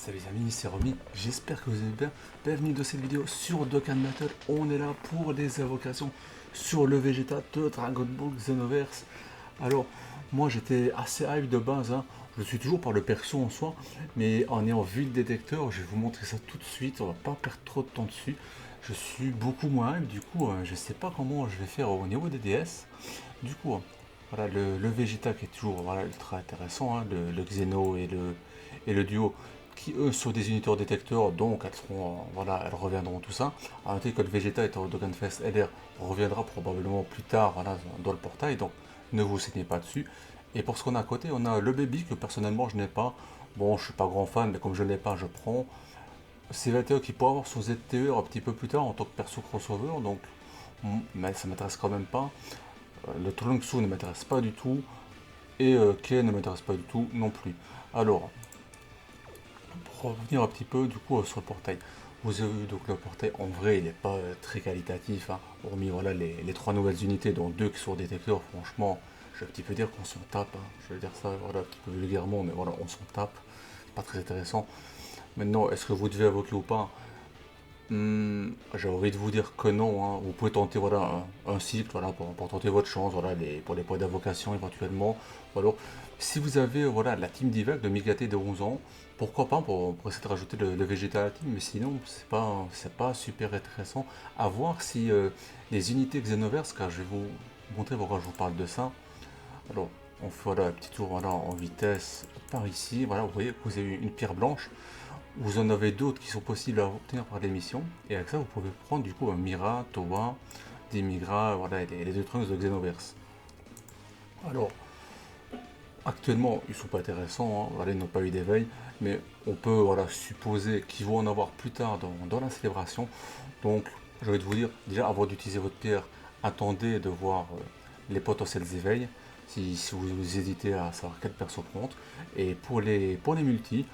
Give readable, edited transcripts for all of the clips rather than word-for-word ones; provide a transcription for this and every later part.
Salut les amis, c'est Romy, j'espère que vous allez bien. Bienvenue dans cette vidéo sur Dokkan Battle. On est là pour des invocations sur le Vegeta de Dragon Ball Xenoverse. Alors, moi j'étais assez hype de base, hein. Je suis toujours par le perso en soi, mais en ayant vu le détecteur, je vais vous montrer ça tout de suite, on va pas perdre trop de temps dessus. Je suis beaucoup moins hype, du coup, je sais pas comment je vais faire au niveau des DS. Du coup, voilà, le Vegeta qui est toujours voilà, ultra intéressant, hein, le Xeno et le duo qui eux sont des unités hors détecteur, donc elles seront, voilà, elles reviendront tout ça. A noter que le Vegeta est au Dokkan Fest LR reviendra probablement plus tard, voilà, dans le portail, donc ne vous saignez pas dessus. Et pour ce qu'on a à côté, on a le Baby que personnellement je n'ai pas. Bon, je suis pas grand fan, mais comme je ne l'ai pas, je prends. C'est 21 qui pourrait avoir son ZTE un petit peu plus tard en tant que perso crossover, donc mais ça m'intéresse quand même pas. Le Trunks ne m'intéresse pas du tout, et Ken ne m'intéresse pas du tout non plus. Alors, pour revenir un petit peu du coup sur le portail. Vous avez vu donc le portail en vrai il n'est pas très qualitatif, hein. Hormis voilà, les trois nouvelles unités dont deux qui sont détecteurs, franchement je vais un petit peu dire qu'on s'en tape, hein. Je vais dire ça voilà, un petit peu vulgairement, mais voilà on s'en tape, c'est pas très intéressant. Maintenant est-ce que vous devez invoquer ou pas? J'ai envie de vous dire que non, hein. Vous pouvez tenter voilà, un cycle voilà, pour tenter votre chance, voilà, pour les points d'invocation éventuellement. Ou alors, si vous avez voilà, la team d'Ivac de Migaté de 11 ans, pourquoi pas pour essayer de rajouter le Vegeta à la team, mais sinon c'est pas super intéressant. À voir si les unités Xenoverse, car je vais vous montrer pourquoi je vous parle de ça. Alors, on fait voilà, un petit tour voilà, en vitesse par ici. Voilà, vous voyez, vous avez une pierre blanche. Vous en avez d'autres qui sont possibles à obtenir par l'émission. Et avec ça, vous pouvez prendre du coup un Mira, Towa, Demigra, voilà, les deux trunks de Xenoverse. Alors, actuellement, ils sont pas intéressants, hein, voilà, ils n'ont pas eu d'éveil, mais on peut voilà, supposer qu'ils vont en avoir plus tard dans la célébration. Donc, je vais vous dire, déjà, avant d'utiliser votre pierre, attendez de voir les potentiels éveils, si vous hésitez à savoir quel perso prendre. Et pour les multis,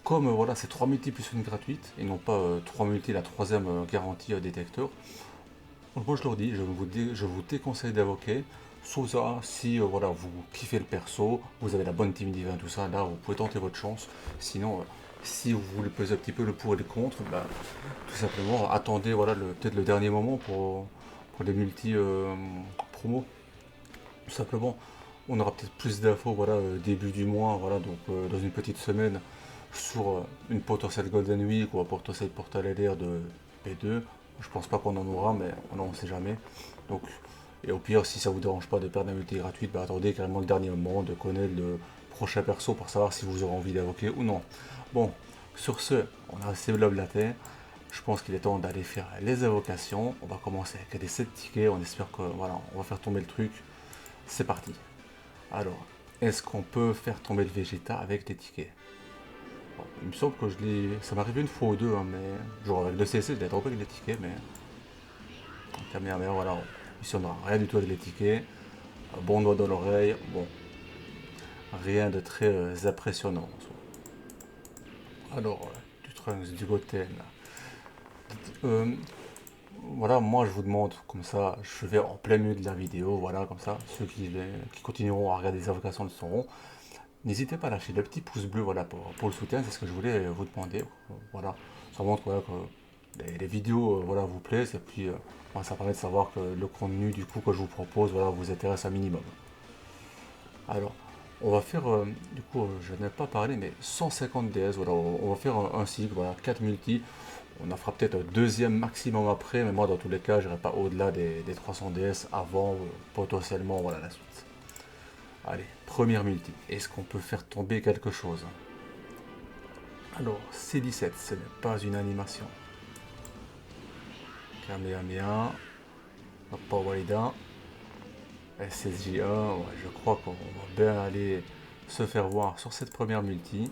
comme voilà, c'est 3 multi plus une gratuite, et non pas 3 multi, la troisième garantie détecteur, donc moi je leur dis, je vous déconseille d'invoquer, sauf ça, si voilà, vous kiffez le perso, vous avez la bonne team divin, tout ça, là vous pouvez tenter votre chance. Sinon, si vous voulez peser un petit peu le pour et le contre, bah, tout simplement attendez voilà, peut-être le dernier moment pour les multi promo. Tout simplement, on aura peut-être plus d'infos voilà, début du mois, voilà, donc dans une petite semaine, sur une potentielle Golden Week ou un potentiel portal LR de P2. Je pense pas qu'on en aura, mais on ne sait jamais. Donc, et au pire, si ça vous dérange pas de perdre la multi gratuite, bah attendez carrément le dernier moment de connaître le prochain perso pour savoir si vous aurez envie d'invoquer ou non. Bon, sur ce, on a assez blablaté. Je pense qu'il est temps d'aller faire les invocations. On va commencer avec des 7 tickets. On espère que voilà, on va faire tomber le truc. C'est parti. Alors, est-ce qu'on peut faire tomber le Vegeta avec des tickets? Bon, il me semble que ça m'est arrivé une fois ou deux, hein, mais genre avec le CC, je l'ai droppé avec des tickets, mais Kamehameha, voilà, ici on n'a rien du tout avec les tickets. Un bon doigt dans l'oreille, bon, rien de très impressionnant en soi. Alors, du Trunks, du Goten. Euh, voilà, moi je vous demande, comme ça, je vais en plein milieu de la vidéo, voilà, comme ça, ceux qui continueront à regarder les invocations le sauront. N'hésitez pas à lâcher le petit pouce bleu voilà, pour le soutien, c'est ce que je voulais vous demander. Voilà. Ça montre voilà, que les vidéos voilà, vous plaisent et puis ça permet de savoir que le contenu du coup, que je vous propose voilà, vous intéresse un minimum. Alors, on va faire, du coup, je n'ai pas parlé, mais 150 DS, voilà, on va faire un cycle, voilà, 4 multi. On en fera peut-être un deuxième maximum après, mais moi dans tous les cas, je n'irai pas au-delà des 300 DS avant potentiellement voilà, la suite. Allez, première multi. Est-ce qu'on peut faire tomber quelque chose? Alors, C17, ce n'est pas une animation. Kamehameha, Pawaida, SSJ1, ouais, je crois qu'on va bien aller se faire voir sur cette première multi.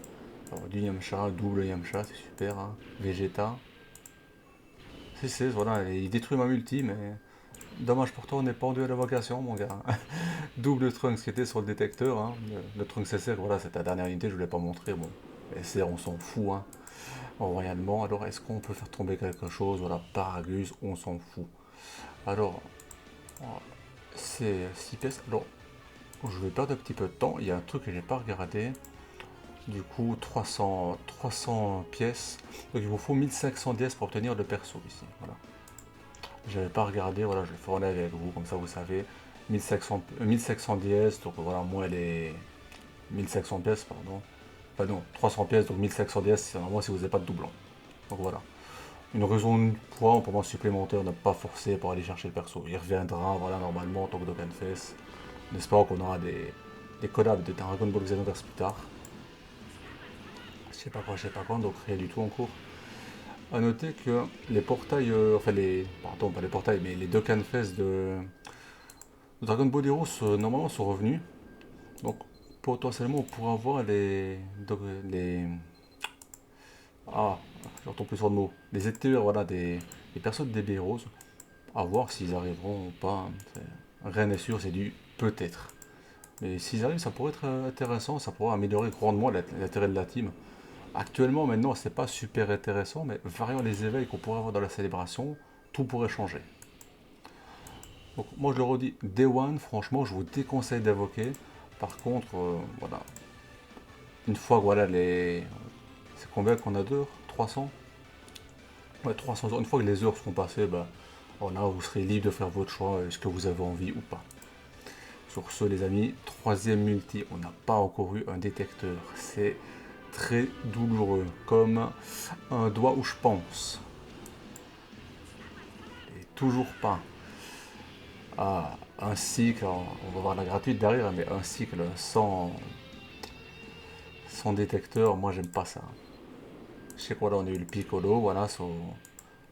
Alors, du Yamcha, double Yamcha, c'est super, hein. Vegeta. C16, voilà, il détruit ma multi, mais dommage pour toi, on n'est pas en duel d'invocation, mon gars. Double Trunks qui était sur le détecteur, hein. Le Trunks SR, voilà, c'est ta dernière unité, je ne voulais pas montrer, bon. SR, on s'en fout, hein. Royalement. Alors, est-ce qu'on peut faire tomber quelque chose? Voilà, Paragus, on s'en fout. Alors, c'est 6 pièces. Alors, je vais perdre un petit peu de temps. Il y a un truc que j'ai pas regardé. Du coup, 300 pièces. Donc il vous faut 1500 DS pour obtenir le perso ici. Voilà. J'avais pas regardé, voilà, je vais faire avec vous, comme ça vous savez. 1500 DS, donc voilà, moi les 1500 pièces, pardon. Enfin non, 300 pièces, donc 1500 DS, c'est normalement si vous n'avez pas de doublon. Donc voilà. Une raison de poids pour moi supplémentaire, ne pas forcer pour aller chercher le perso. Il reviendra, voilà, normalement, en tant que Dokkan Fest. On espère qu'on aura des collabs de Dragon Ball Xenoverse plus tard. Je sais pas quand, donc rien du tout en cours. A noter que les portails, enfin les, pardon, pas les portails, mais les Dokkan Fest de Dragon Ball Heroes normalement sont revenus. Donc potentiellement on pourra voir les ah, je retombe plus sur le mot. Les ETR, voilà, des personnes des Heroes. À voir s'ils arriveront ou pas. Rien n'est sûr, c'est du peut-être. Mais s'ils arrivent, ça pourrait être intéressant, ça pourrait améliorer grandement l'intérêt de la team. Actuellement, maintenant, c'est pas super intéressant, mais variant les éveils qu'on pourrait avoir dans la célébration, tout pourrait changer. Donc, moi, je le redis, Day One, franchement, je vous déconseille d'invoquer. Par contre, voilà, une fois que voilà, les. C'est combien qu'on a d'heures? 300. Ouais, 300 heures. Une fois que les heures seront passées, bah, voilà, vous serez libre de faire votre choix, est-ce que vous avez envie ou pas. Sur ce, les amis, troisième multi, on n'a pas encore eu un détecteur. C'est très douloureux, comme un doigt où je pense. Et toujours pas. Ah, un cycle, on va voir la gratuite derrière, mais un cycle sans détecteur, moi j'aime pas ça. Je sais quoi, là on a eu le Piccolo, voilà, sur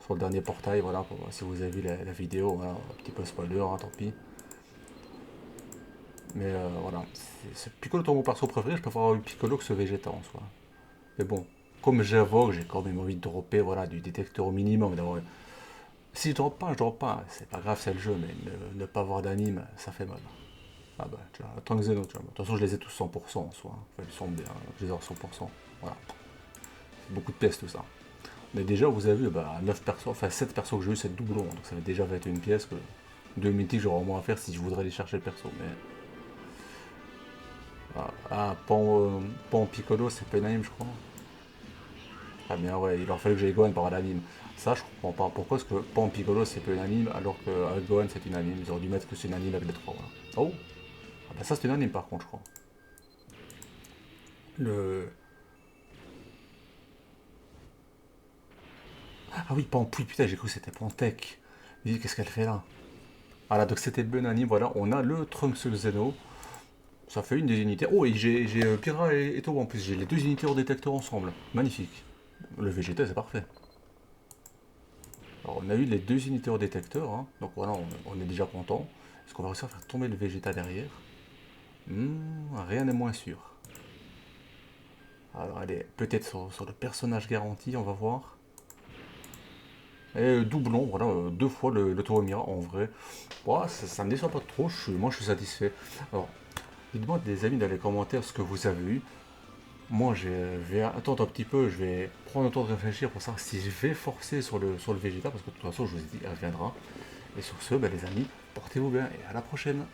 le dernier portail, voilà, si vous avez vu la vidéo, voilà, un petit peu spoiler, hein, tant pis. Mais voilà, c'est Piccolo ton mon perso préféré, je préfère avoir eu Piccolo que ce Vegeta en soi. Mais bon, comme j'invoque, j'ai quand même envie de dropper voilà, du détecteur au minimum. Si je drop pas, je drop pas. C'est pas grave, c'est le jeu, mais ne pas avoir d'anime, ça fait mal. Ah bah, tu vois, tant que Zeno, tu vois. De toute façon, je les ai tous 100% en soi. Enfin, ils sont bien, je les ai en 100%. Voilà. C'est beaucoup de pièces tout ça. Mais déjà, vous avez vu, bah, 9 persos, enfin 7 persos que j'ai eu, c'est doublon. Donc ça fait déjà 21 pièces que 2 mythiques, j'aurais au moins à faire si je voudrais aller chercher le perso. Mais. Pan Piccolo, c'est pas une anime, je crois. Ah bien ouais, il aurait fallu que j'aille Gohan par l'anime. Ça, je comprends pas. Pourquoi est-ce que Pan Piccolo c'est pas une anime alors que Gohan c'est une anime? Ils auraient dû mettre que c'est une anime avec les trois. Voilà. Oh, ah bah ça c'est une anime par contre, je crois. Le. Ah oui, Pan. Oui, putain, j'ai cru que c'était Pantech. Mais qu'est-ce qu'elle fait là? Voilà, donc c'était une anime. Voilà, on a le Trunks Zeno. Ça fait une des unités. Oh, et j'ai Pyrrha et Toho en plus. J'ai les deux unités hors détecteur ensemble. Magnifique. Le Vegeta, c'est parfait. Alors, on a eu les deux unités hors détecteur, hein. Donc voilà, on est déjà content. Est-ce qu'on va réussir à faire tomber le Vegeta derrière? Rien n'est moins sûr. Alors, allez, peut-être sur le personnage garanti, on va voir. Et doublon, voilà, deux fois le Toromira en vrai. Ouais, ça me déçoit pas trop, moi je suis satisfait. Alors, dites-moi des amis dans les commentaires ce que vous avez eu. Moi je vais attendre un petit peu, je vais prendre le temps de réfléchir pour savoir si je vais forcer sur le Vegeta, parce que de toute façon je vous ai dit, il reviendra. Et sur ce, ben, les amis, portez-vous bien et à la prochaine.